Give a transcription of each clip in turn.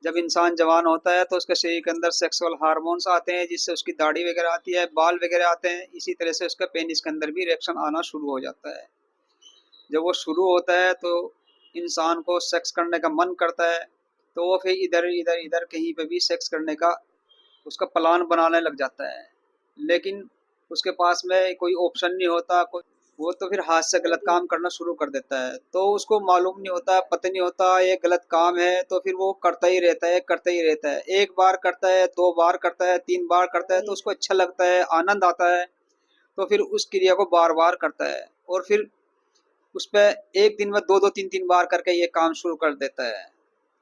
जब इंसान जवान होता है तो उसके शरीर के अंदर सेक्सुअल हार्मोन्स आते हैं, जिससे उसकी दाढ़ी वगैरह आती है, बाल वगैरह आते हैं। इसी तरह से उसका पेनिस के अंदर भी रिएक्शन आना शुरू हो जाता है। जब वो शुरू होता है तो इंसान को सेक्स करने का मन करता है, तो वो फिर इधर इधर इधर कहीं पे भी सेक्स करने का उसका प्लान बनाने लग जाता है। लेकिन उसके पास में कोई ऑप्शन नहीं होता, कोई वो तो फिर हाथ से गलत काम करना शुरू कर देता है। तो उसको मालूम नहीं होता, पता नहीं होता ये गलत काम है, तो फिर वो करता ही रहता है, करता ही रहता है। एक बार करता है, दो बार करता है, तीन बार करता है, तो उसको अच्छा लगता है, आनंद आता है, तो फिर उस क्रिया को बार बार करता है। और फिर उस पे एक दिन में दो दो तीन तीन बार करके ये काम शुरू कर देता है।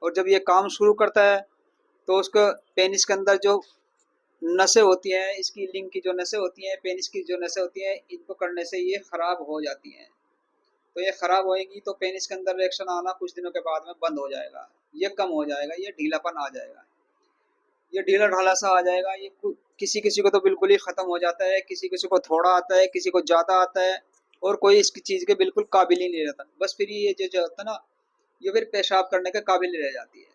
और जब ये काम शुरू करता है तो उसको पेनिस के अंदर जो नसें होती हैं, इसकी लिंग की जो नसें होती हैं, पेनिस की जो नसें होती हैं, इनको करने से ये खराब हो जाती हैं। तो ये खराब होएगी तो पेनिस के अंदर रिएक्शन आना कुछ दिनों के बाद में बंद हो जाएगा, ये कम हो जाएगा, ये ढीलापन आ जाएगा, ये ढीला ढाला सा आ जाएगा। ये किसी किसी को तो बिल्कुल ही खत्म हो जाता है, किसी किसी को थोड़ा आता है, किसी को ज्यादा आता है, और कोई इसकी चीज के बिल्कुल काबिल ही नहीं रहता। बस फिर ये जो जो होता है ना, ये फिर पेशाब करने के काबिल रह जाती है।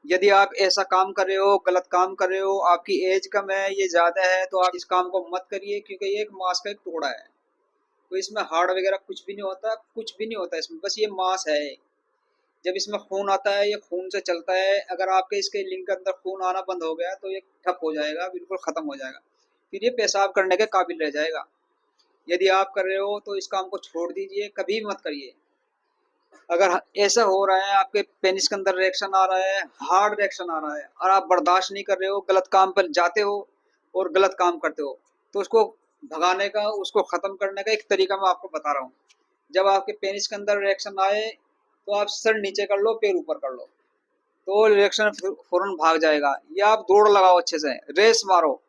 यदि आप ऐसा काम कर रहे हो, गलत काम कर रहे हो, आपकी एज कम है, ये ज्यादा है, तो आप इस काम को मत करिए, क्योंकि ये एक मांस का एक टुकड़ा है। तो इसमें हार्ड वगैरह कुछ भी नहीं होता, कुछ भी नहीं होता इसमें, बस ये मांस है। जब इसमें खून आता है, ये खून से चलता है। अगर आपके इसके लिंग के अंदर खून आना बंद हो गया तो ये ठप हो जाएगा, बिल्कुल खत्म हो जाएगा, फिर ये पेशाब करने के काबिल रह जाएगा। यदि आप कर रहे हो तो इस काम को छोड़ दीजिए, कभी मत करिए। अगर ऐसा हो रहा है, आपके पेनिस के अंदर रिएक्शन आ रहा है, हार्ड रिएक्शन आ रहा है, और आप बर्दाश्त नहीं कर रहे हो, गलत काम पर जाते हो और गलत काम करते हो, तो उसको भगाने का, उसको खत्म करने का एक तरीका मैं आपको बता रहा हूँ। जब आपके पेनिस के अंदर रिएक्शन आए तो आप सर नीचे कर लो, पैर ऊपर कर लो, तो रिएक्शन फौरन भाग जाएगा। या आप दौड़ लगाओ, अच्छे से रेस मारो,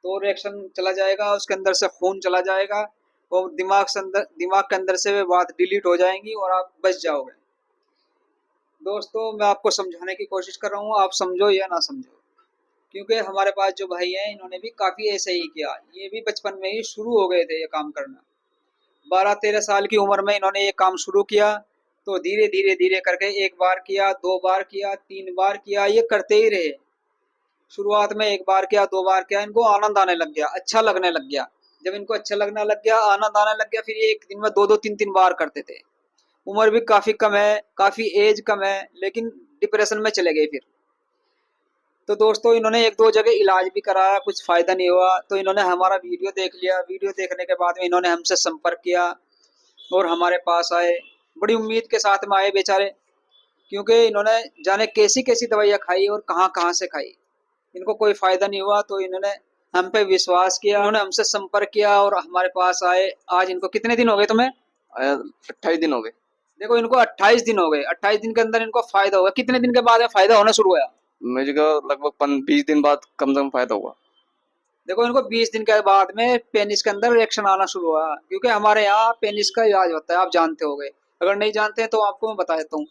तो रिएक्शन चला जाएगा, उसके अंदर से खून चला जाएगा, और दिमाग के अंदर से वे बात डिलीट हो जाएंगी और आप बच जाओगे। दोस्तों, मैं आपको समझाने की कोशिश कर रहा हूँ, आप समझो या ना समझो, क्योंकि हमारे पास जो भाई हैं, इन्होंने भी काफी ऐसे ही किया। ये भी बचपन में ही शुरू हो गए थे ये काम करना। 12-13 साल की उम्र में इन्होंने ये काम शुरू किया, तो धीरे धीरे धीरे करके एक बार किया, दो बार किया, तीन बार किया, ये करते ही रहे। शुरुआत में एक बार किया, दो बार किया, इनको आनंद आने लग गया, अच्छा लगने लग गया। जब इनको अच्छा लगने लग गया, आनंद आने लग गया, फिर ये एक दिन में दो दो तीन तीन बार करते थे। उम्र भी काफी कम है, काफी एज कम है, लेकिन डिप्रेशन में चले गए फिर। तो दोस्तों, इन्होंने एक दो जगह इलाज भी कराया, कुछ फायदा नहीं हुआ, तो इन्होंने हमारा वीडियो देख लिया। वीडियो देखने के बाद में इन्होंने हमसे संपर्क किया और हमारे पास आए। बड़ी उम्मीद के साथ में आए बेचारे, क्योंकि इन्होंने जाने कैसी कैसी दवाइयाँ खाई और कहाँ कहाँ से खाई, इनको कोई फायदा नहीं हुआ। तो इन्होंने हम पे विश्वास किया, उन्होंने हमसे संपर्क किया और हमारे पास आए। आज इनको कितने दिन हो गए तुम्हें? 28 दिन हो गए। देखो, इनको 28 दिन हो गए। 28 दिन के अंदर इनको फायदा होगा। कितने दिन के बाद में फायदा होना शुरू हुआ? मुझे को लगभग 20 दिन बाद कम से कम फायदा हुआ। देखो, इनको 20 दिन के बाद में पेनिस के अंदर रिएक्शन आना शुरू हुआ, क्योंकि हमारे यहाँ पेनिस का इलाज होता है, आप जानते होंगे। अगर नहीं जानते हैं तो आपको मैं बता देता हूँ।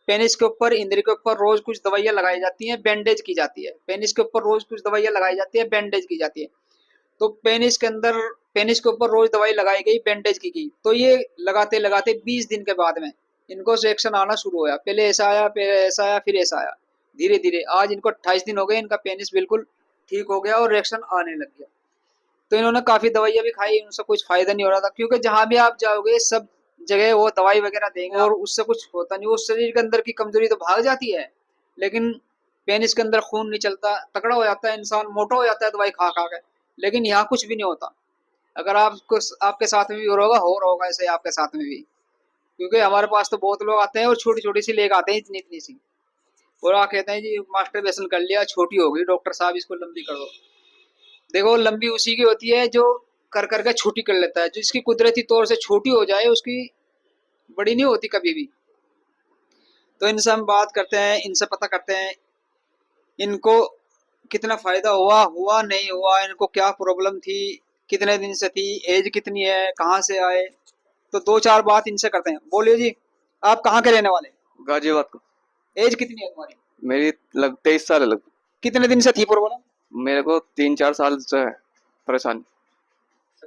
पेनिस के ऊपर, इंद्री के ऊपर रोज कुछ दवाइयाँ लगाई जाती हैं, बैंडेज की जाती है। पेनिस के ऊपर रोज कुछ दवाइयाँ लगाई जाती है, बैंडेज की जाती है। तो पेनिस के ऊपर रोज दवाई लगाई गई, बैंडेज की गई, तो ये लगाते लगाते 20 दिन के बाद में इनको रिएक्शन आना शुरू हुआ। पहले ऐसा आया, फिर ऐसा आया, फिर ऐसा आया, धीरे धीरे आज इनको 28 दिन हो गए, इनका पेनिस बिल्कुल ठीक हो गया और रिएक्शन आने लग गया। तो इन्होंने काफी दवाइयाँ भी खाई, उनसे कुछ फायदा नहीं हो रहा था, क्योंकि जहां भी आप जाओगे सब जगह वो दवाई वगैरह देंगे और उससे कुछ होता नहीं। वो शरीर के अंदर की कमजोरी तो भाग जाती है, लेकिन पेनिस के अंदर खून नहीं चलता, तगड़ा हो जाता है इंसान, मोटा हो जाता है दवाई खा खा के। लेकिन यहाँ कुछ भी नहीं होता। अगर आपको, आपके साथ में भी हो रहा होगा ऐसे आपके साथ में भी, क्योंकि हमारे पास तो बहुत लोग आते हैं और छोटी छोटी सी लेकर आते हैं, इतनी इतनी सी, और आ कहते हैं जी मास्टरबेशन कर लिया, छोटी हो गई, डॉक्टर साहब इसको लंबी कर दो। देखो, लंबी उसी की होती है जो कर करके छोटी कर लेता है। जिसकी कुदरती तौर से छोटी हो जाए, उसकी बड़ी नहीं होती कभी भी। तो इनसे हम बात करते हैं, इनसे पता करते हैं इनको कितना फायदा हुआ, हुआ नहीं हुआ, इनको क्या प्रॉब्लम थी, कितने दिन से थी, एज कितनी है, कहाँ से आए। तो दो चार बात इनसे करते हैं। बोलिए जी, आप कहाँ के रहने वाले? गाजियाबाद को। एज कितनी है तुम्हारी? मेरी 23 साल है लगभग। कितने दिन से थी प्रॉब्लम? मेरे को 3-4 साल से है परेशानी।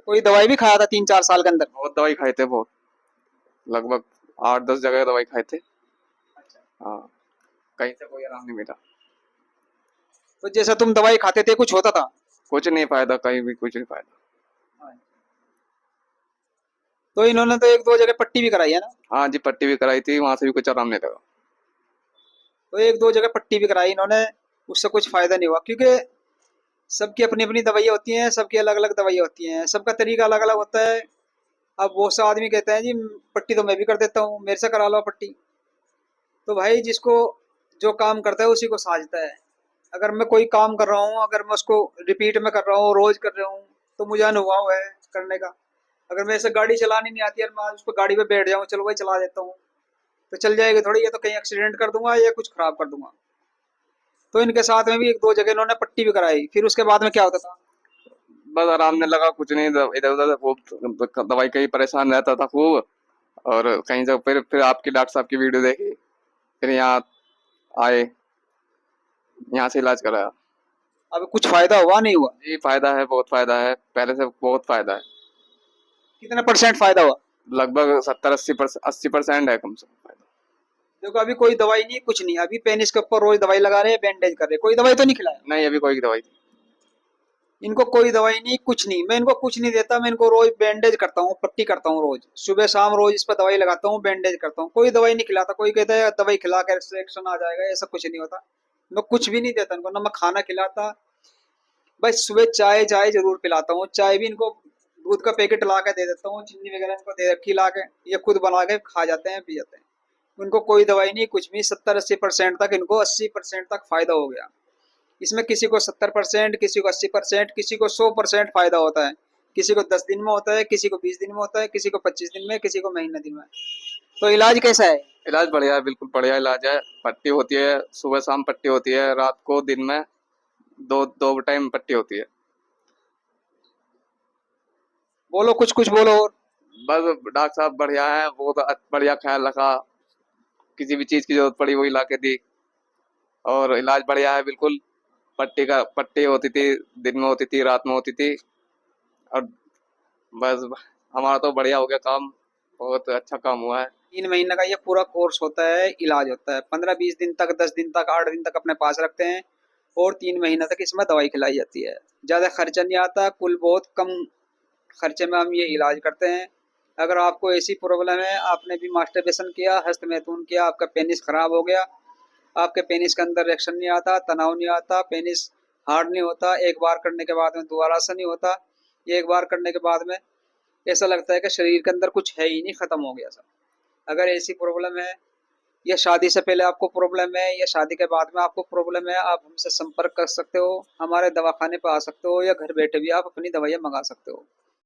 कोई दवाई भी खाया था 3-4 साल के अंदर? बहुत दवाई खाए थे, बहुत, लगभग 8-10 जगह दवाई खाए थे। हाँ। कहीं से कोई आराम नहीं मिला। तो जैसा तुम दवाई खाते थे कुछ होता था? कुछ नहीं फायदा, कहीं भी कुछ नहीं फायदा। तो इन्होंने तो एक दो जगह पट्टी भी कराई है ना? हाँ जी, पट्टी भी कराई थी, वहां से भी कुछ आराम नहीं लगा। तो एक दो जगह पट्टी भी कराई इन्होंने, उससे कुछ फायदा नहीं हुआ, क्योंकि सबकी अपनी अपनी दवाइयाँ होती हैं, सबकी अलग अलग दवाइयाँ होती हैं, सबका तरीका अलग अलग होता है। अब बहुत सा आदमी कहते हैं जी पट्टी तो मैं भी कर देता हूँ, मेरे से करा लो पट्टी। तो भाई जिसको जो काम करता है उसी को साझता है। अगर मैं कोई काम कर रहा हूँ, अगर मैं उसको रिपीट में कर रहा हूँ, रोज कर रहा हूँ, तो मुझे अनुभव है करने का। अगर मेरे से गाड़ी चलानी नहीं आती है, मैं आज उस पर गाड़ी पे बैठ जाऊँ, चलो भाई चला देता हूँ, तो चल जाएगी थोड़ी, ये तो कहीं एक्सीडेंट कर दूंगा या कुछ खराब कर दूंगा। तो इनके साथ में भी एक दो जगह इन्होंने पट्टी भी कराई, फिर उसके बाद में क्या होता था? बस आराम नहीं लगा, कुछ नहीं, इधर उधर वो दवाई का ही परेशान रहता था खूब। और कहीं से फिर आपकी डॉक्टर साहब की वीडियो देखी, फिर यहाँ आए, यहाँ से इलाज कराया। अब कुछ फायदा हुआ नहीं हुआ? जी फायदा है, बहुत फायदा है, पहले से बहुत फायदा है। कितने परसेंट फायदा हुआ? लगभग 70-80% है कम से कम फायदा। देखो अभी कोई दवाई नहीं, कुछ नहीं, अभी पेनिस के ऊपर रोज दवाई लगा रहे हैं, बैंडेज कर रहे हैं, कोई दवाई तो नहीं खिलाया नहीं, अभी कोई दवाई नहीं। इनको? कोई दवाई नहीं, कुछ नहीं, मैं इनको कुछ नहीं देता, मैं इनको रोज बैंडेज करता हूँ, पट्टी करता हूँ, रोज सुबह शाम रोज इस पर दवाई लगाता हूँ, बैंडेज करता हूँ, कोई दवाई नहीं खिलाता। कोई कहता है दवाई खिला कर रिएक्शन आ जाएगा, ऐसा कुछ नहीं होता। मैं कुछ भी नहीं देता इनको, ना मैं खाना खिलाता। बस सुबह चाय चाय जरूर पिलाता हूँ, चाय भी इनको दूध का पैकेट ला के दे देता हूँ, चीनी वगैरह इनको दे रखी ला के, ये खुद बना के खा जाते हैं, पी जाते हैं। उनको कोई दवाई नहीं, कुछ भी। 70-80% तक इनको, 80% तक फायदा हो गया। इसमें किसी को 70%, किसी को 80%, किसी को 100% फायदा होता है, किसी को 10 दिन में होता है, किसी को 20 दिन में होता है, किसी को 25 दिन में, किसी को महीना दिन में। तो इलाज कैसा है? इलाज बढ़िया है, बिल्कुल बढ़िया इलाज है। पट्टी होती है, सुबह शाम पट्टी होती है, रात को दिन में दो दो टाइम पट्टी होती है। बोलो, कुछ कुछ बोलो और। बस डॉक्टर साहब बढ़िया है, बहुत बढ़िया ख्याल रखा, किसी भी चीज की जरूरत पड़ी वही ला के दी। और इलाज बढ़िया है बिल्कुल। पट्टी होती थी, दिन में होती थी, रात में होती थी। और बस हमारा तो बढ़िया हो गया काम, बहुत अच्छा काम हुआ है। 3 महीने का ये पूरा कोर्स होता है, इलाज होता है। 15-20 दिन तक, 10 दिन तक, 8 दिन तक अपने पास रखते हैं, और 3 महीने तक इसमें दवाई खिलाई जाती है। ज़्यादा खर्चा नहीं आता, कुल बहुत कम खर्चे में हम ये इलाज करते हैं। अगर आपको ऐसी प्रॉब्लम है, आपने भी मास्टरबेशन किया, हस्त मैथुन किया, आपका पेनिस खराब हो गया, आपके पेनिस के अंदर रिएक्शन नहीं आता, तनाव नहीं आता, पेनिस हार्ड नहीं होता, एक बार करने के बाद में दोबारा से नहीं होता, एक बार करने के बाद में ऐसा लगता है कि शरीर के अंदर कुछ है ही नहीं, खत्म हो गया सब। अगर ऐसी प्रॉब्लम है, या शादी से पहले आपको प्रॉब्लम है, या शादी के बाद में आपको प्रॉब्लम है, आप हमसे संपर्क कर सकते हो, हमारे दवाखाने पर आ सकते हो, या घर बैठे भी आप अपनी दवाइयाँ मंगा सकते हो।